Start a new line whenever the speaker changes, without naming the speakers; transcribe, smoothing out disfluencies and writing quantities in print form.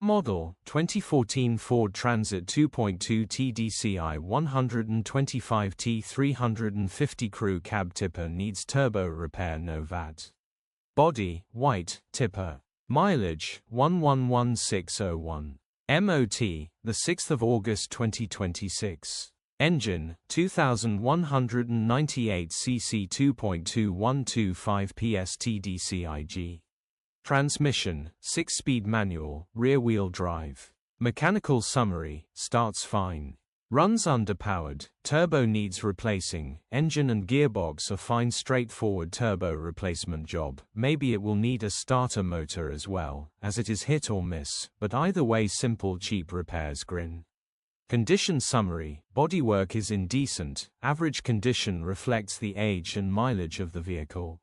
Model, 2014 Ford Transit 2.2 TDCI 125 T350 Crew Cab Tipper needs turbo repair. No Vat. Body, white, tipper. Mileage, 111,601. MOT, the 6th of August 2026. Engine, 2198 cc 2.2125 PS TDCI-G. Transmission, 6-speed manual, rear-wheel drive. Mechanical summary, starts fine. Runs underpowered, turbo needs replacing, engine and gearbox are fine. Straightforward turbo replacement job. Maybe it will need a starter motor as well, as it is hit or miss, but either way simple cheap repairs. Grin. Condition summary, bodywork is in decent, average condition, reflects the age and mileage of the vehicle.